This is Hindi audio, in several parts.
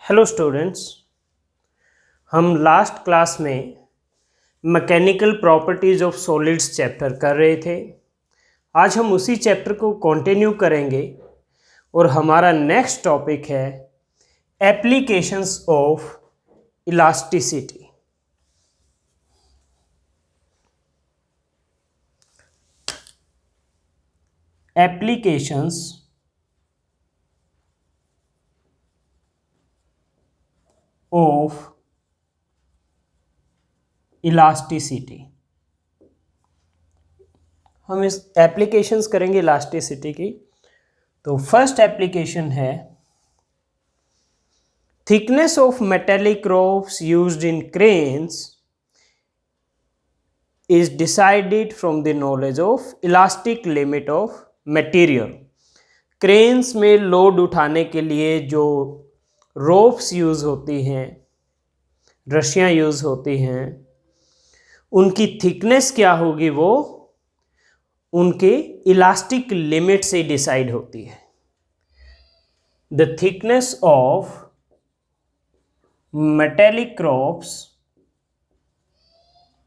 हेलो स्टूडेंट्स, हम लास्ट क्लास में mechanical properties of solids chapter कर रहे थे। आज हम उसी चैप्टर को कंटिन्यू करेंगे और हमारा नेक्स्ट टॉपिक है applications of elasticity. Applications of elasticity. हम इस एप्लीकेशंस करेंगे इलास्टिसिटी की। तो फर्स्ट एप्लीकेशन है thickness of metallic ropes used in cranes is decided from the knowledge of elastic limit of material। Cranes में लोड उठाने के लिए जो रोप्स यूज़ होती हैं, रस्सियाँ यूज़ होती हैं, उनकी थिकनेस क्या होगी वो उनके इलास्टिक लिमिट से डिसाइड होती है। The thickness of metallic ropes,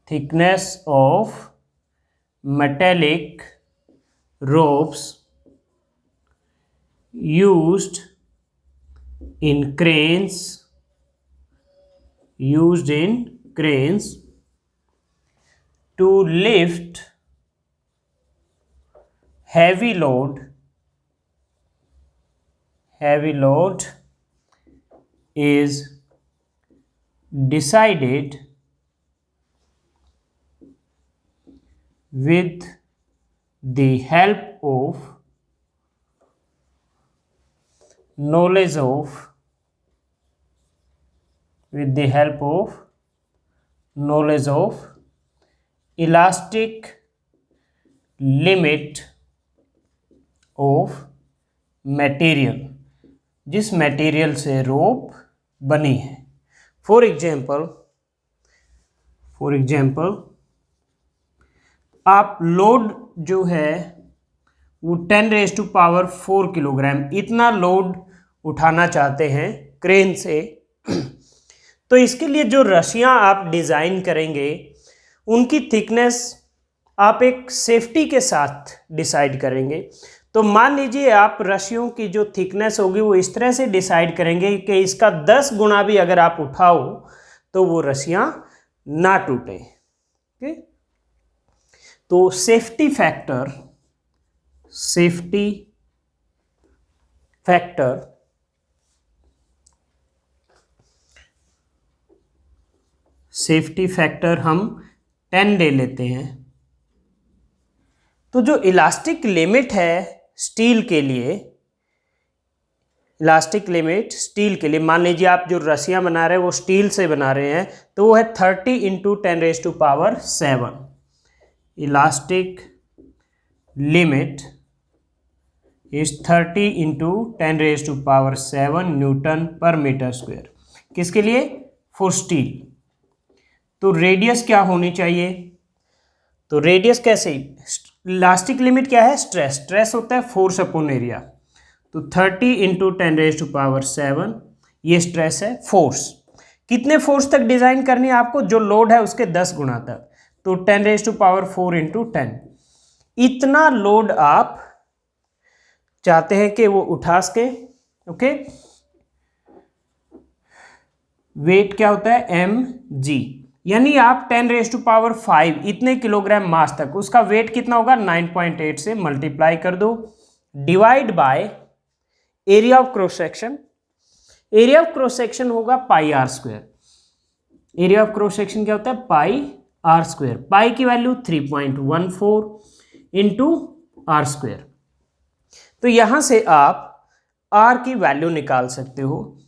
thickness of metallic ropes used in cranes to lift heavy load is decided with the help of knowledge of elastic limit of material, जिस मटेरियल से रोप बनी है। फॉर एग्जाम्पल आप लोड जो है वो 10⁴ किलोग्राम इतना लोड उठाना चाहते हैं क्रेन से, तो इसके लिए जो रस्सियाँ आप डिज़ाइन करेंगे उनकी थिकनेस आप एक सेफ्टी के साथ डिसाइड करेंगे। तो मान लीजिए आप रस्सियों की जो थिकनेस होगी वो इस तरह से डिसाइड करेंगे कि इसका 10 गुना भी अगर आप उठाओ तो वो रस्सियाँ ना टूटे। ओके, तो सेफ्टी फैक्टर हम 10 ले लेते हैं। तो जो इलास्टिक लिमिट है स्टील के लिए, मान लीजिए आप जो रस्सियाँ बना रहे हैं वो स्टील से बना रहे हैं, तो वो है 30 × 10⁷ elastic limit is 30 × 10⁷ Newton per metre square. किसके लिए? For steel. तो रेडियस क्या होनी चाहिए? तो रेडियस कैसे? इलास्टिक लिमिट क्या है? स्ट्रेस होता है फोर्स अपॉन एरिया। तो 30 × 10⁷ ये स्ट्रेस है, फोर्स। कितने फोर्स तक डिजाइन करनी है आपको? जो लोड है उसके 10 गुना तक। तो 10⁴ × 10 इतना लोड आप चाहते हैं कि वो उठा सके। ओके, वेट क्या होता है? mg, यानी आप 10⁵ इतने किलोग्राम मास तक, उसका वेट कितना होगा? 9.8 से मल्टीप्लाई कर दो, divide by area of cross section. Area of cross section होगा πr²। Area of cross section क्या होता है? πr²। पाई की वैल्यू 3.14 × r²। तो यहां से आप r की वैल्यू निकाल सकते हो।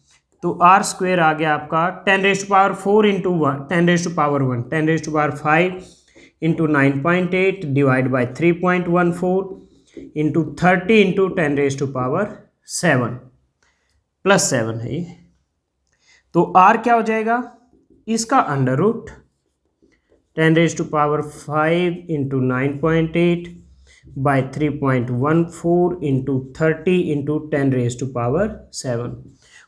तो r² आ गया आपका 10⁴ × 1 10⁵ × 9.8 डिवाइड बाय 3.14 × 30 × 10⁷ +7 है ये। तो r क्या हो जाएगा? इसका under root 10⁵ × 9.8 by 3.14 into 30 into 10⁻⁷।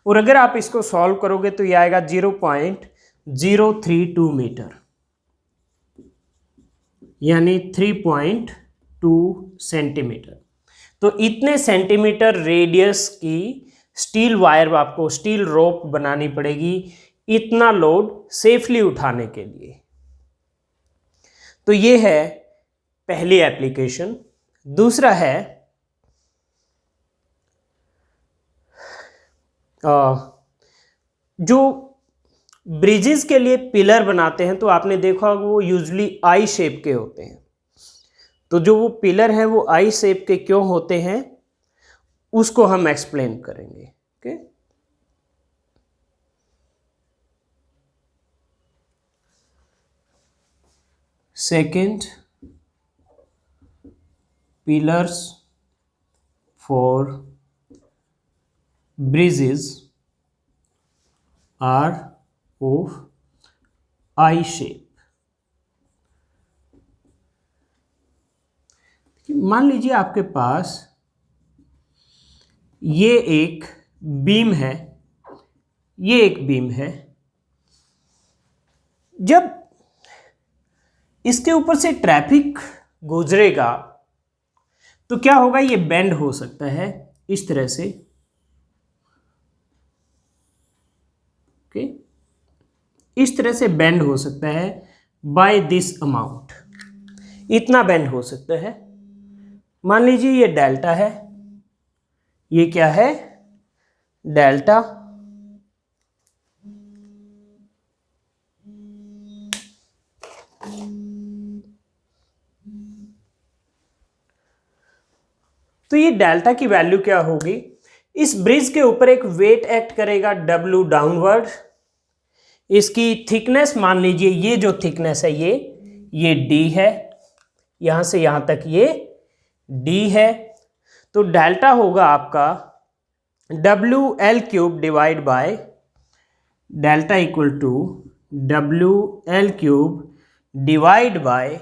और अगर आप इसको सॉल्व करोगे तो ये आएगा 0.032 मीटर, यानी 3.2 सेंटीमीटर। तो इतने सेंटीमीटर रेडियस की स्टील वायर आपको, स्टील रोप बनानी पड़ेगी इतना लोड सेफली उठाने के लिए। तो ये है पहली एप्लीकेशन। दूसरा है जो ब्रिजेस के लिए पिलर बनाते हैं, तो आपने देखा होगा वो यूजुअली आई शेप के होते हैं। तो जो वो पिलर है वो आई शेप के क्यों होते हैं उसको हम एक्सप्लेन करेंगे। Okay, second, pillars for bridges are of I shape. मान लीजिए आपके पास ये एक बीम है, ये एक बीम है। जब इसके ऊपर से ट्रैफिक गुजरेगा तो क्या होगा, ये बेंड हो सकता है इस तरह से। ओके, इस तरह से बेंड हो सकता है बाय दिस अमाउंट, इतना बेंड हो सकता है। मान लीजिए ये डेल्टा है, ये क्या है, डेल्टा। तो ये डेल्टा की वैल्यू क्या होगी, इस ब्रिज के ऊपर एक वेट एक्ट करेगा W डाउनवर्ड। इसकी थिकनेस मान लीजिए, ये जो थिकनेस है ये D है, यहां से यहां तक ये D है। तो डेल्टा होगा आपका WL³ divide by delta equal to WL³ divide by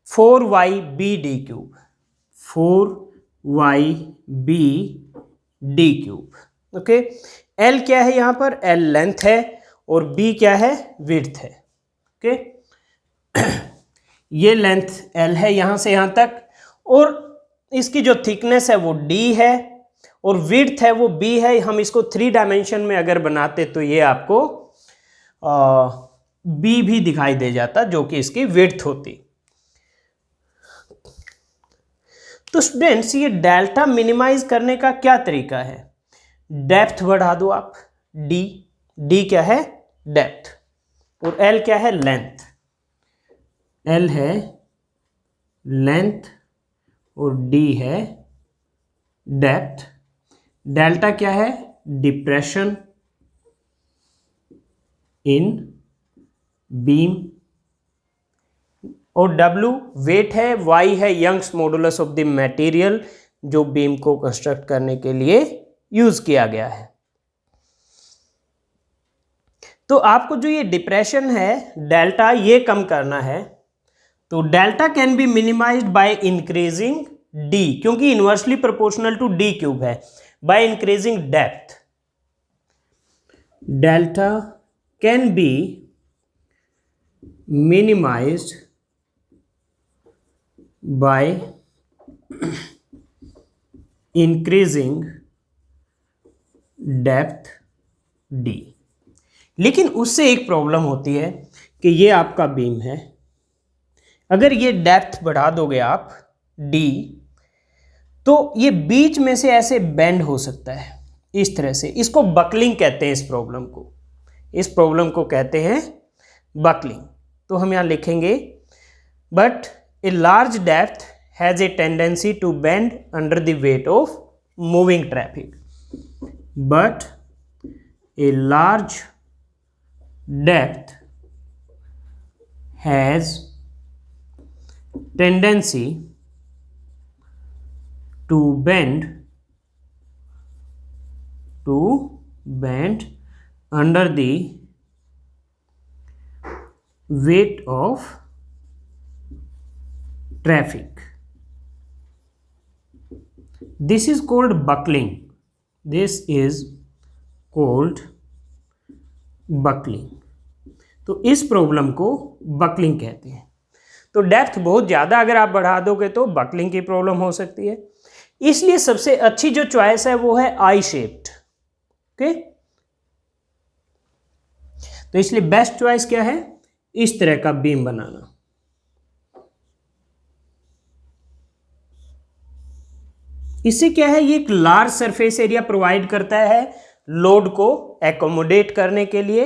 4YBD³, 4YBD³। Okay, L क्या है यहाँ पर, L लेंथ है और B क्या है, विड्थ है। ओके, ये लेंथ L है यहाँ से यहाँ तक, और इसकी जो थिकनेस है वो D है और विड्थ है वो B है। हम इसको 3 डायमेंशन में अगर बनाते तो ये आपको B भी दिखाई दे जाता, जो कि इसकी विड्थ होती। तो स्टूडेंट्स, ये डेल्टा मिनिमाइज करने का क्या तरीका है, डेप्थ बढ़ा दो आप, D क्या है, डेप्थ, और L क्या है, लेंथ। L है लेंथ और D है डेप्थ। डेल्टा क्या है, डिप्रेशन इन बीम, और W वेट है, Y है Young's modulus of the material जो बीम को कंस्ट्रक्ट करने के लिए यूज किया गया है। तो आपको जो ये डिप्रेशन है डेल्टा, ये कम करना है। तो delta can be minimised by increasing D, क्योंकि इनवर्सली प्रोपोर्शनल टू D³ है, by increasing depth. Delta can be minimised by increasing depth D। लेकिन उससे एक प्रॉब्लम होती है कि ये आपका बीम है, अगर ये डेप्थ बढ़ा दोगे आप D, तो ये बीच में से ऐसे बेंड हो सकता है इस तरह से। इसको बकलिंग कहते हैं, इस प्रॉब्लम को कहते हैं बकलिंग। तो हम यहाँ लिखेंगे, but a large depth has a tendency to bend under the weight of moving traffic. But a large depth has tendency to bend under the weight of traffic. This is called buckling. This is called buckling. तो इस प्रॉब्लम को बकलिंग कहते हैं। तो डेप्थ बहुत ज़्यादा अगर आप बढ़ा दोगे तो बकलिंग की प्रॉब्लम हो सकती है। इसलिए सबसे अच्छी जो चॉइस है वो है आई शेप्ड। ओके, तो इसलिए बेस्ट चॉइस क्या है, इस तरह का बीम बनाना। इससे क्या है, ये एक लार्ज सरफेस एरिया प्रोवाइड करता है लोड को एकोमोडेट करने के लिए,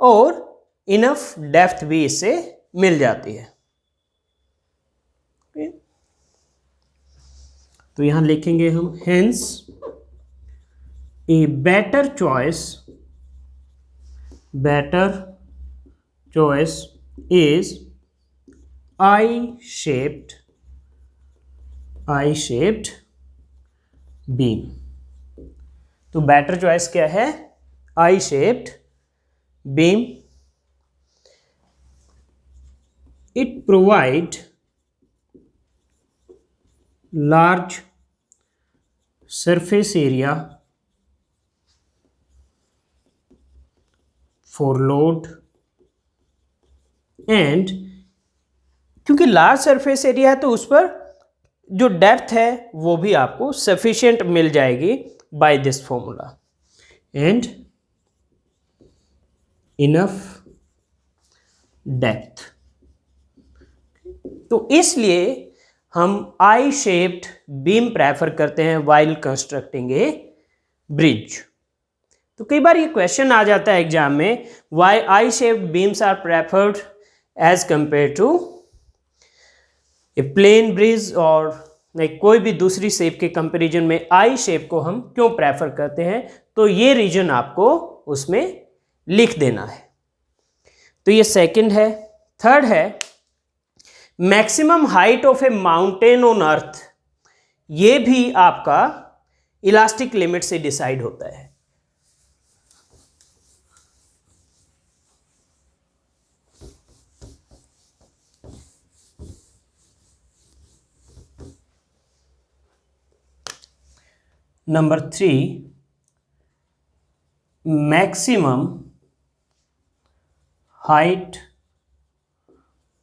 और इनफ डेप्थ भी इससे मिल जाती है। okay? तो यहां लिखेंगे हम hence a better choice is I shaped beam. तो बेटर चॉइस क्या है, I shaped beam. It provide large surface area for load and क्योंकि लार्ज सरफेस एरिया है तो उस पर जो डेप्थ है वो भी आपको सफिशिएंट मिल जाएगी by this formula, and enough depth. तो इसलिए हम आई शेप्ड बीम प्रेफर करते हैं वाइल कंस्ट्रक्टिंग ए ब्रिज। तो कई बार ये क्वेश्चन आ जाता है एग्जाम में, why I shaped beams are preferred as compare to a plane bridge, और कोई भी दूसरी शेप के कंपैरिजन में आई शेप को हम क्यों प्रेफर करते हैं। तो ये रीजन आपको उसमें लिख देना है। तो ये सेकंड है। थर्ड है maximum height of A mountain on earth. ये भी आपका इलास्टिक लिमिट से डिसाइड होता है। Number 3, maximum height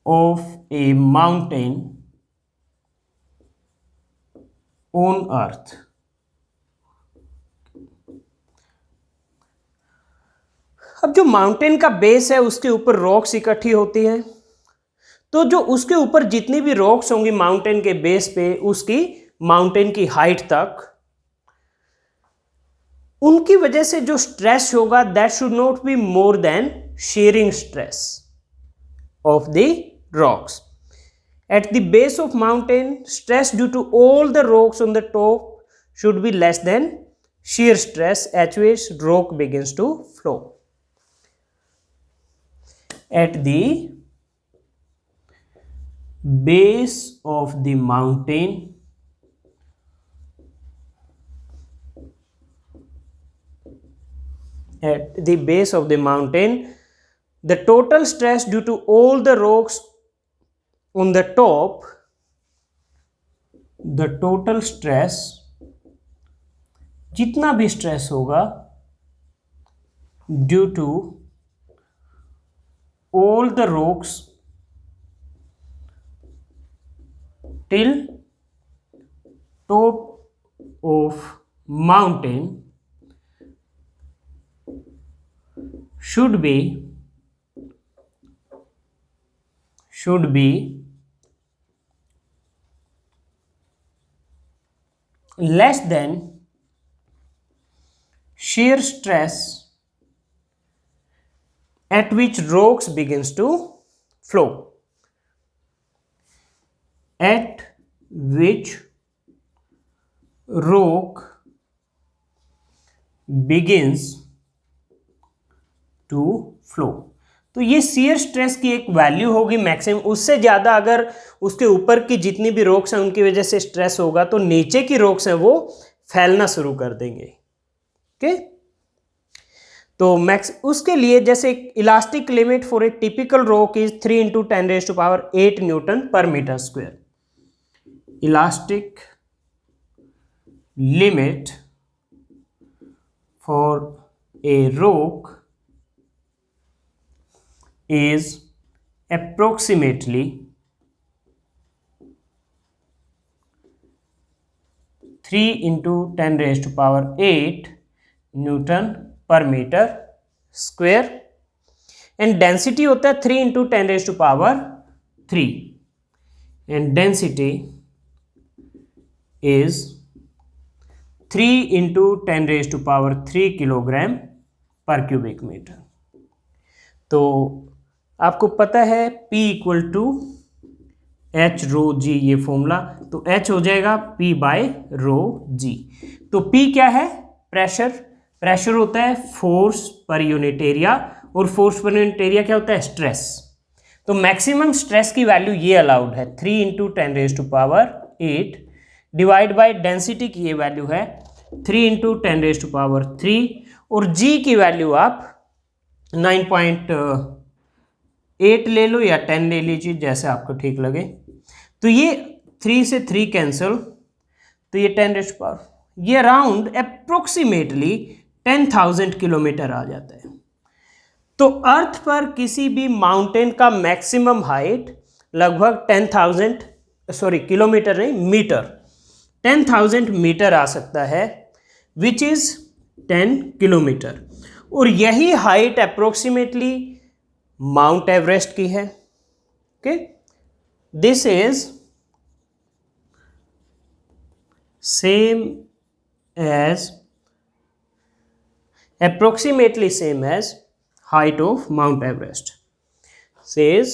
of a mountain on earth। अब जो माउंटेन का बेस है उसके ऊपर रॉक्स इकट्ठी होती हैं, तो जो उसके ऊपर जितनी भी रॉक्स होंगी माउंटेन के बेस पे, उसकी माउंटेन की हाइट तक, उनकी वजह से जो स्ट्रेस होगा that should not be more than shearing stress of the rocks. At the base of mountain, stress due to all the rocks on the top should be less than shear stress at which rock begins to flow. At the base of the mountain, the total stress due to all the rocks on the top, the total stress, जितना भी स्ट्रेस होगा due to all the rocks till top of mountain should be less than shear stress at which rocks begins to flow. At which rock begins to flow। तो ये shear स्ट्रेस की एक वैल्यू होगी मैक्सिमम, उससे ज़्यादा अगर उसके ऊपर की जितनी भी रॉक्स हैं उनकी वजह से स्ट्रेस होगा तो नीचे की रॉक्स हैं वो फैलना शुरू कर देंगे। ओके, तो मैक्स उसके लिए जैसे elastic limit for a typical rock is 3 × 10⁸ newton per metre square. Elastic limit for a rock is approximately 3 into 10 raised to power 8 Newton per metre square and density होता है 3 into 10 raised to power 3 and density is 3 into 10 raised to power 3 kilogram पर क्यूबिक मीटर। तो आपको पता है P इक्वल टू एच रो जी, ये फॉर्मूला, तो H हो जाएगा P बाय रो जी। तो P क्या है? प्रेशर। प्रेशर होता है फोर्स पर यूनिट एरिया, और फोर्स पर यूनिट एरिया क्या होता है? स्ट्रेस। तो मैक्सिमम स्ट्रेस की वैल्यू ये अलाउड है 3 into 10 raised to power 8 divide by density की ये वैल्यू है 3 into 10 raised to power 3, और G की वैल्यू आप 9.8 ले लो या 10 ले लीजिए, जैसे आपको ठीक लगे। तो ये 3 से 3 कैंसिल, तो ये 10 raised to power, ये अराउंड अप्रोक्सीमेटली 10,000 किलोमीटर आ जाता है। तो अर्थ पर किसी भी माउंटेन का मैक्सिमम हाइट लगभग 10,000, सॉरी किलोमीटर नहीं, मीटर, 10,000 मीटर आ सकता है, विच इज 10 किलोमीटर। और यही हाइट अप्रोक्सीमेटली माउंट एवरेस्ट की है। Okay, this is same as, approximately same as height of Mount Everest, says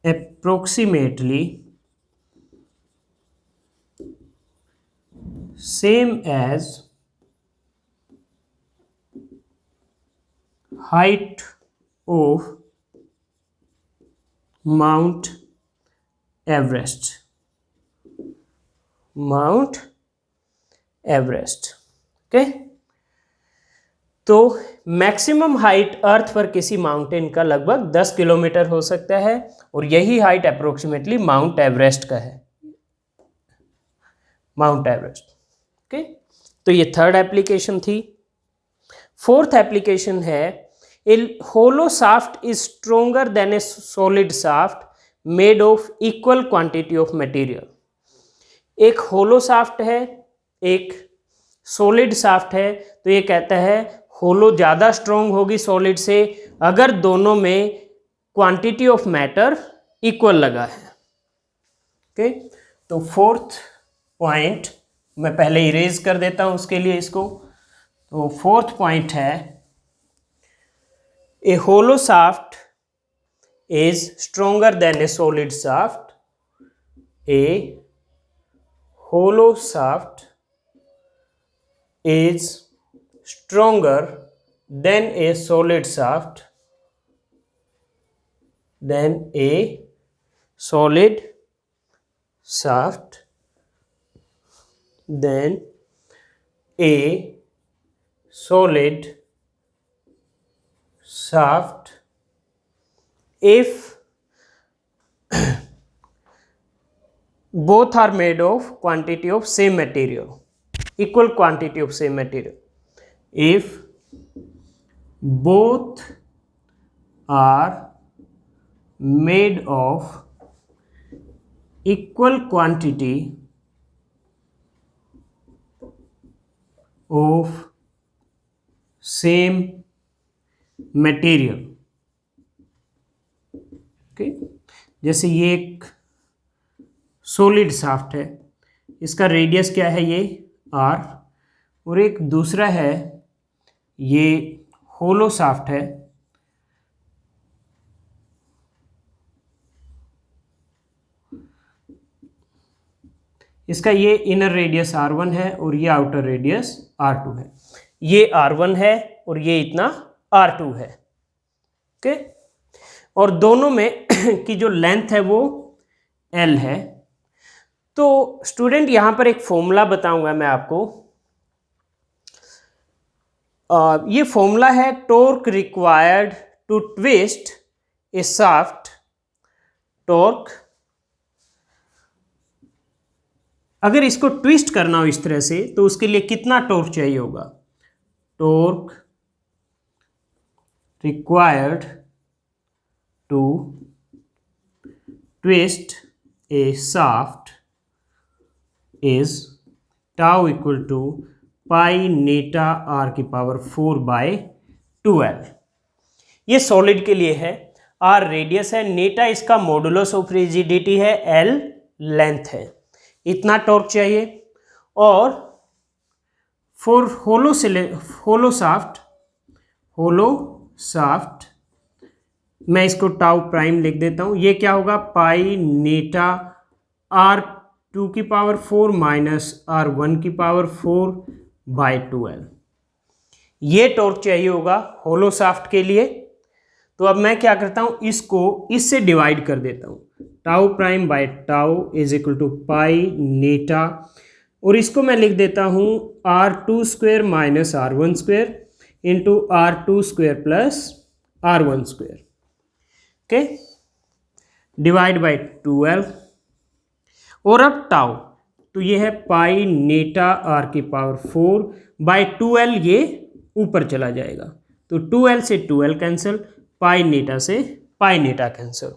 approximately same as height of Mount Everest, Mount Everest। Okay, तो मैक्सिमम हाइट अर्थ पर किसी माउंटेन का लगभग 10 किलोमीटर हो सकता है, और यही हाइट अप्रोक्सीमेटली माउंट एवरेस्ट का है, माउंट एवरेस्ट। ओके, तो ये थर्ड एप्लीकेशन थी। फोर्थ एप्लीकेशन है, a hollow shaft is stronger than a solid shaft made of equal quantity of material. एक होलो शाफ्ट है, एक सॉलिड शाफ्ट है, तो ये कहता है होलो ज़्यादा स्ट्रोंग होगी सॉलिड से अगर दोनों में क्वांटिटी ऑफ मैटर इक्वल लगा है। ओके, तो फोर्थ पॉइंट मैं पहले इरेज कर देता हूँ उसके लिए इसको। तो फोर्थ पॉइंट है, a hollow shaft is stronger than a solid shaft, a hollow shaft is stronger than a solid shaft, than a solid shaft, than a solid shaft if both are made of quantity of same material, equal quantity of same material. If both are made of equal quantity of same material, okay, जैसे ये एक सॉलिड शाफ्ट है, इसका रेडियस क्या है? ये R, और एक दूसरा है ये होलो शाफ्ट है, इसका ये इनर रेडियस R1 है और ये आउटर रेडियस R2 है। ये R1 है और ये इतना R2 है। ओके, और दोनों में की जो लेंथ है वो L है। तो स्टूडेंट यहाँ पर एक फॉर्मूला बताऊंगा मैं आपको। ये फॉर्मूला है torque required to twist a shaft, torque, अगर इसको ट्विस्ट करना हो इस तरह से तो उसके लिए कितना टॉर्क चाहिए होगा। torque required to twist a shaft is tau equal to पाई नेटा r की पावर 4/12। ये सॉलिड के लिए है, r रेडियस है, नेटा इसका मॉडुलस ऑफ रिजिडिटी है, l लेंथ है, इतना टॉर्क चाहिए। और फॉर होलो शाफ्ट मैं इसको टाउ प्राइम लिख देता हूं। ये क्या होगा, पाई नेटा r2 की पावर 4 माइनस r1 की पावर 4/12। ये टॉर्क चाहिए होगा होलो शाफ्ट के लिए। तो अब मैं क्या करता हूं, इसको इससे डिवाइड कर देता हूं, tau prime by tau is equal to pi नेटा, और इसको मैं लिख देता हूं r2 square minus r1 square into r2 square plus r1 square, okay, divide by 12। और अब टाउ, तो ये है पाई नेटा r की पावर 4/12, ये ऊपर चला जाएगा, तो 2l से 2l कैंसिल, पाई नेटा से पाई नेटा कैंसिल।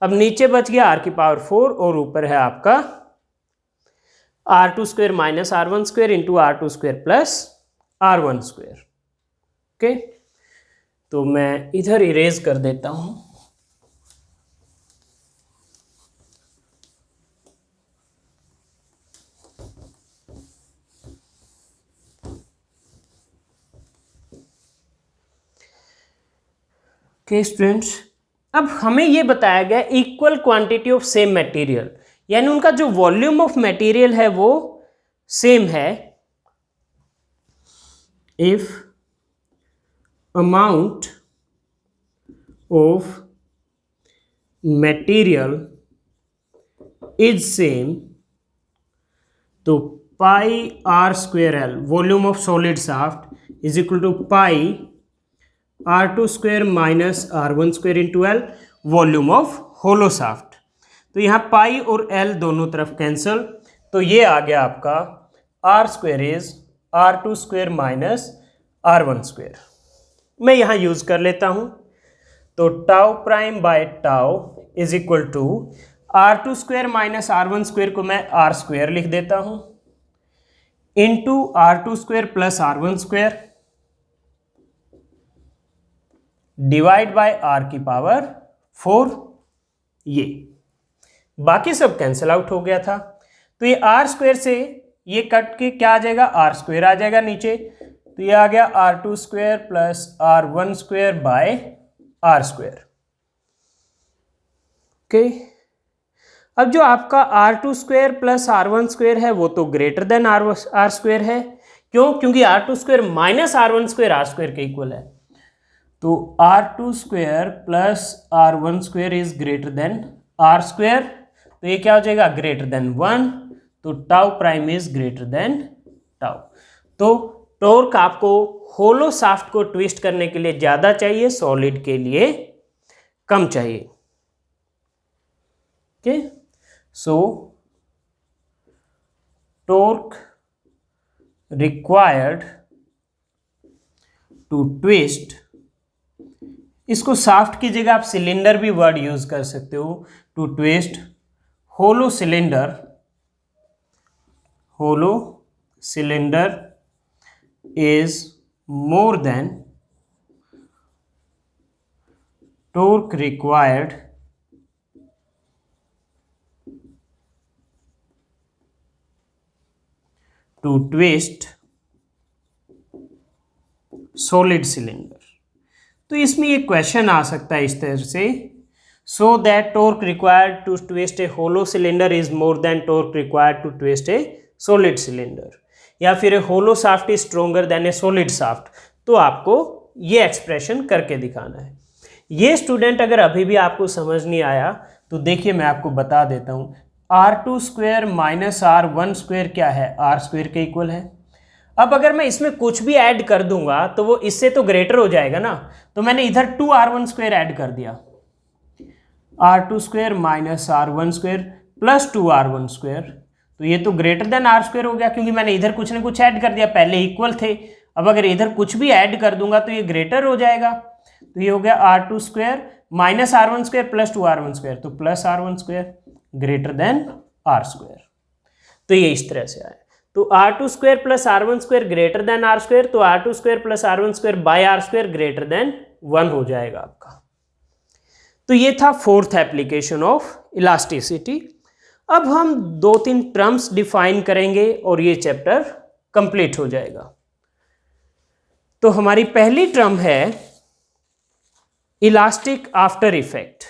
अब नीचे बच गया r की पावर 4 और ऊपर है आपका r2 square minus r1 square into r2 square plus r1 square, okay. तो मैं इधर इरेज कर देता हूं। ओके स्टूडेंट्स, अब हमें ये बताया गया equal quantity of same material, यानी उनका जो वॉल्यूम ऑफ मटेरियल है वो सेम है। If amount of material is same, तो pi r square l volume of solid shaft is equal to pi r2 square minus r1 square into l volume of hollow shaft. तो यहाँ पाई और l दोनों तरफ कैंसल, तो ये आ गया आपका r square is r2 square minus r1 square. मैं यहाँ यूज कर लेता हूँ, तो tau prime by tau is equal to r2 square minus r1 square को मैं r स्क्वेयर लिख देता हूँ into r2 square plus r1 square divide by r की पावर 4। ये बाकी सब कैंसिल आउट हो गया था, तो ये r स्क्वेयर से ये कट के क्या आ जाएगा, r स्क्वेयर आ जाएगा नीचे, तो ये आ गया r2 square plus r1 square by r square, okay. अब जो आपका r2 square plus r1 square है वो तो ग्रेटर देन r स्क्वेयर है, क्यों, क्योंकि r2 square minus r1 square r square के इक्वल है, तो r2 square plus r1 square is greater than r square, तो ये क्या हो जाएगा, ग्रेटर देन 1, तो tau prime is greater than tau. तो टॉर्क आपको होलो शाफ्ट को ट्विस्ट करने के लिए ज्यादा चाहिए, सॉलिड के लिए कम चाहिए, okay. So torque required to twist, इसको शाफ्ट की जगह आप सिलेंडर भी वर्ड यूज कर सकते हो, to twist hollow cylinder is more than torque required to twist solid cylinder। तो इसमें ये क्वेश्चन आ सकता है इस तरह से, so that torque required to twist a hollow cylinder is more than torque required to twist a solid cylinder, या फिर hollow shaft is stronger than a solid shaft. तो आपको ये एक्सप्रेशन करके दिखाना है। ये स्टूडेंट अगर अभी भी आपको समझ नहीं आया तो देखिए मैं आपको बता देता हूँ, r2 square minus r1 square क्या है, r स्क्वेयर के इक्वल है। अब अगर मैं इसमें कुछ भी ऐड कर दूंगा तो वो इससे तो ग्रेटर हो जाएगा ना, तो मैंने इधर 2r1 स्क्वेयर ऐड कर दिया, r2 square minus r1 square plus 2r1 square, तो ये तो ग्रेटर देन r स्क्वेयर हो गया, क्योंकि मैंने इधर कुछ ना कुछ ऐड कर दिया, पहले इक्वल थे, अब अगर इधर कुछ भी ऐड कर दूंगा तो ये ग्रेटर हो जाएगा, तो ये हो गया R2 square minus R1 square plus 2R1 square, तो plus R1 square greater than R square. तो ये इस तरह से आया, तो R2 square plus R1 square greater than R square, तो R2 square plus R1 square by R square greater than 1 हो जाएगा आपका। तो ये था फोर्थ एप्लीकेशन ऑफ इलास्टिसिटी। अब हम 2-3 टर्म्स डिफाइन करेंगे और ये चैप्टर कंप्लीट हो जाएगा। तो हमारी पहली टर्म है इलास्टिक आफ्टर इफेक्ट।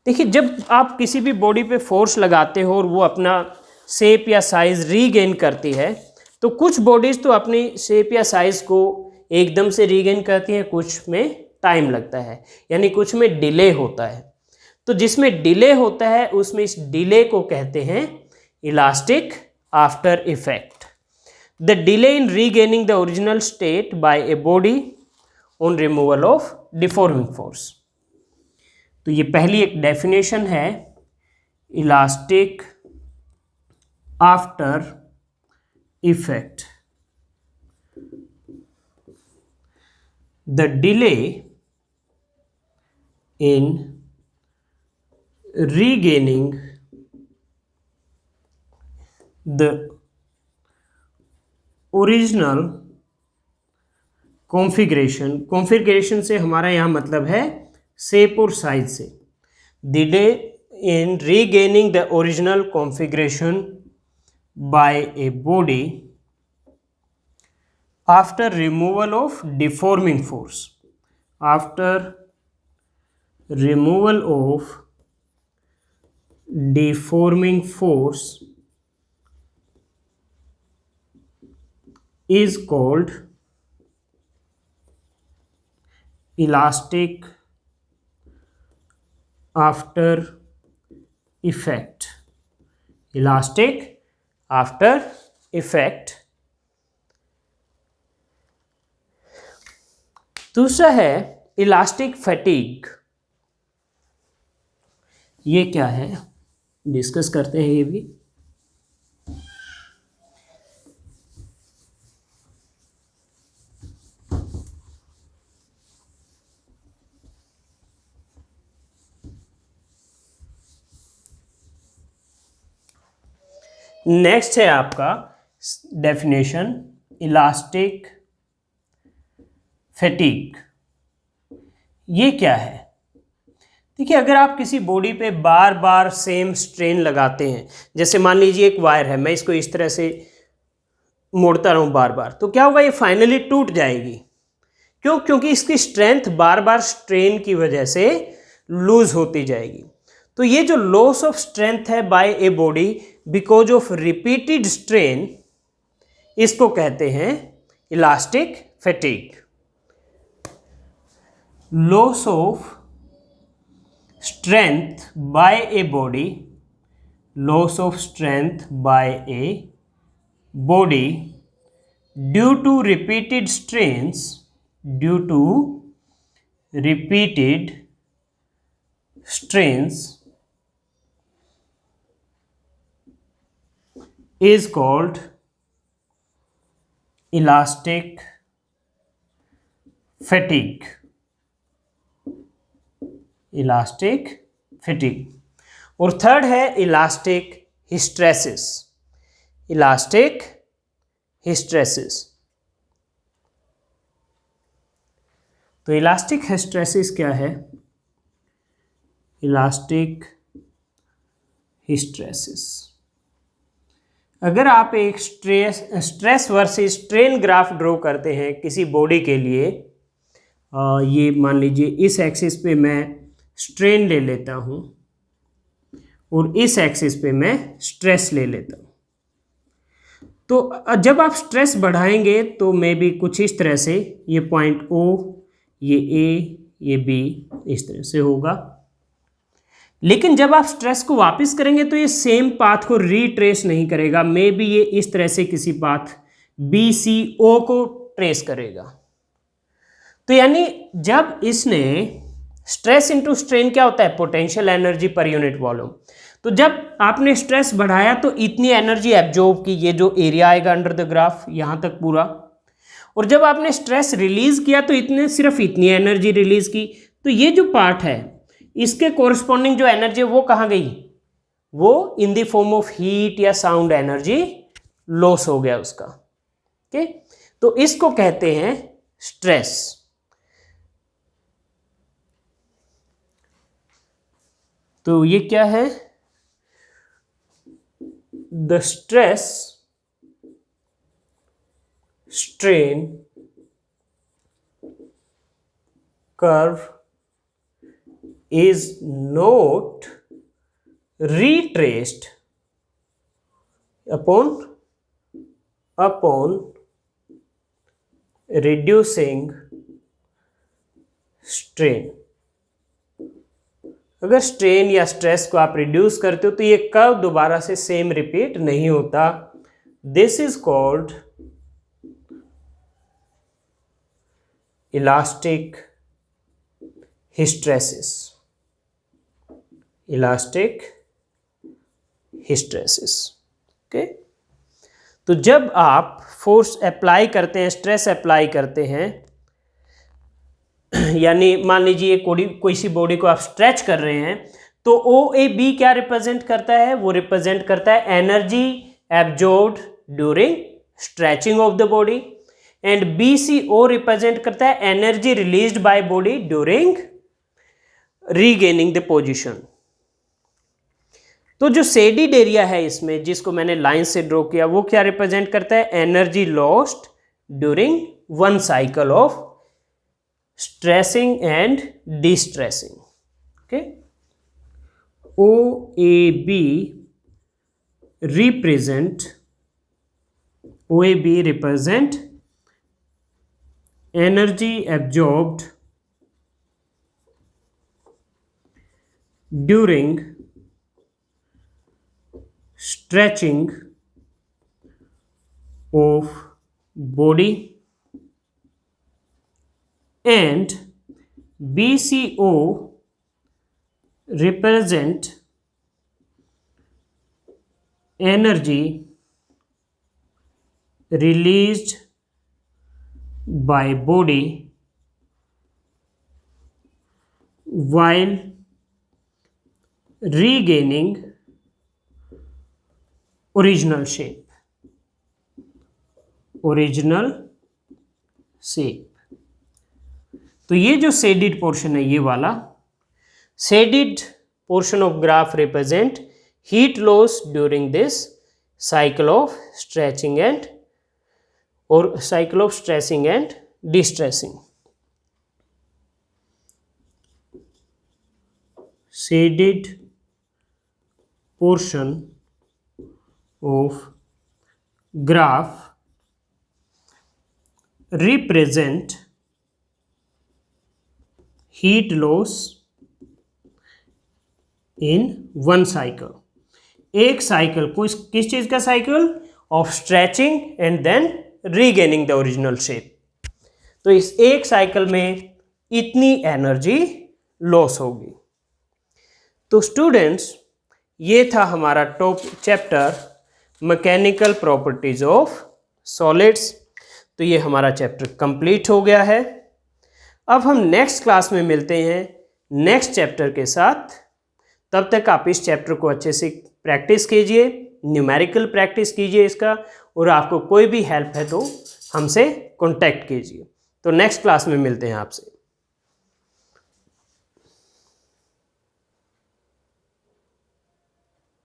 देखिए, जब आप किसी भी बॉडी पे फोर्स लगाते हो और वो अपना शेप या साइज रीगेन करती है, तो कुछ बॉडीज तो अपनी शेप या साइज को एकदम से रीगेन करती हैं, कुछ में टाइम लगता है, यानी कुछ में डिले होता है। तो जिसमें डिले होता है उसमें इस डिले को कहते हैं elastic after effect. The delay in regaining the original state by a body on removal of deforming force. तो ये पहली एक डेफिनेशन है elastic after effect. The delay in regaining the original configuration से हमारा यहाँ मतलब है शेप और साइज से। Delay in regaining the original configuration by a body after removal of deforming force, after removal of deforming force is called elastic after effect। elastic after effect। दूसरा है इलास्टिक फैटीग। ये क्या है, डिस्कस करते हैं ये भी। नेक्स्ट है आपका डेफिनेशन इलास्टिक फैटीग। ये क्या है? देखिए, अगर आप किसी बॉडी पे बार बार सेम स्ट्रेन लगाते हैं, जैसे मान लीजिए एक वायर है, मैं इसको इस तरह से मोड़ता रहूं बार बार, तो क्या होगा, ये फाइनली टूट जाएगी। क्यों? क्योंकि इसकी स्ट्रेंथ बार बार स्ट्रेन की वजह से लूज होती जाएगी। तो ये जो लॉस ऑफ स्ट्रेंथ है by a body because of repeated strain, इसको कहते हैं elastic fatigue. Loss of strength by a body, loss of strength by a body due to repeated strains, due to repeated strains is called elastic fatigue। Elastic fatigue. और थर्ड है इलास्टिक हिस्टेरेसिस। Elastic hysteresis. तो इलास्टिक हिस्टेरेसिस क्या है? इलास्टिक हिस्टेरेसिस, अगर आप एक stress versus strain graph draw करते हैं किसी बॉडी के लिए, ये मान लीजिए इस एक्सिस पे मैं स्ट्रेन ले लेता हूँ और इस एक्सिस पे मैं स्ट्रेस ले लेता हूँ, तो जब आप स्ट्रेस बढ़ाएंगे तो मे बी कुछ इस तरह से, ये पॉइंट O, ये A, ये B इस तरह से होगा। लेकिन जब आप स्ट्रेस को वापस करेंगे तो ये सेम पाथ को रीट्रेस नहीं करेगा, मे बी ये इस तरह से किसी पाथ BCO को ट्रेस करेगा। तो यानी जब इसने स्ट्रेस इनटू स्ट्रेन क्या होता है? Potential energy per unit volume. तो जब आपने स्ट्रेस बढ़ाया तो इतनी एनर्जी एब्जॉर्ब की, ये जो एरिया आएगा अंडर द ग्राफ यहाँ तक पूरा, और जब आपने स्ट्रेस रिलीज किया तो सिर्फ इतनी एनर्जी रिलीज की। तो ये जो पार्ट है इसके कोरस्पॉन्डिंग जो एनर्जी वो कहाँ गई, वो in the form of heat या साउंड एनर्जी लॉस हो गया उसका। ओके, तो इसको कहते हैं स्ट्रेस। तो ये क्या है, the stress strain curve is not retraced upon reducing strain। अगर स्ट्रेन या स्ट्रेस को आप रिड्यूस करते हो तो ये कर्व दोबारा से सेम रिपीट नहीं होता। This is called elastic hysteresis. Elastic hysteresis. Okay, तो जब आप फोर्स अप्लाई करते हैं, स्ट्रेस अप्लाई करते हैं, यानी मान लीजिए कोई सी बॉडी को आप स्ट्रेच कर रहे हैं, तो ओ ए बी क्या रिप्रेजेंट करता है, वो रिप्रेजेंट करता है energy absorbed during stretching of the body, and B C O represent करता है energy released by body during regaining the position. तो जो शेडिड एरिया है इसमें, जिसको मैंने लाइन से ड्रॉ किया, वो क्या रिप्रेजेंट करता है, energy lost during one cycle of stressing and distressing. Okay, O A B represent energy absorbed during stretching of body, and BCO represent energy released by body while regaining original shape. तो ये जो शेडिड पोर्शन है, ये वाला shaded portion of graph represent heat loss during this cycle of stretching and distressing. Shaded portion of graph represent heat loss in one cycle। एक साइकिल को किस चीज का cycle, of stretching and then regaining the original shape. तो इस एक साइकिल में इतनी एनर्जी लॉस होगी। तो स्टूडेंट्स, ये था हमारा top chapter mechanical properties of solids. तो ये हमारा चैप्टर कंप्लीट हो गया है। अब हम नेक्स्ट क्लास में मिलते हैं नेक्स्ट चैप्टर के साथ। तब तक आप इस चैप्टर को अच्छे से प्रैक्टिस कीजिए, न्यूमेरिकल प्रैक्टिस कीजिए इसका, और आपको कोई भी हेल्प है तो हमसे कांटेक्ट कीजिए। तो नेक्स्ट क्लास में मिलते हैं आपसे।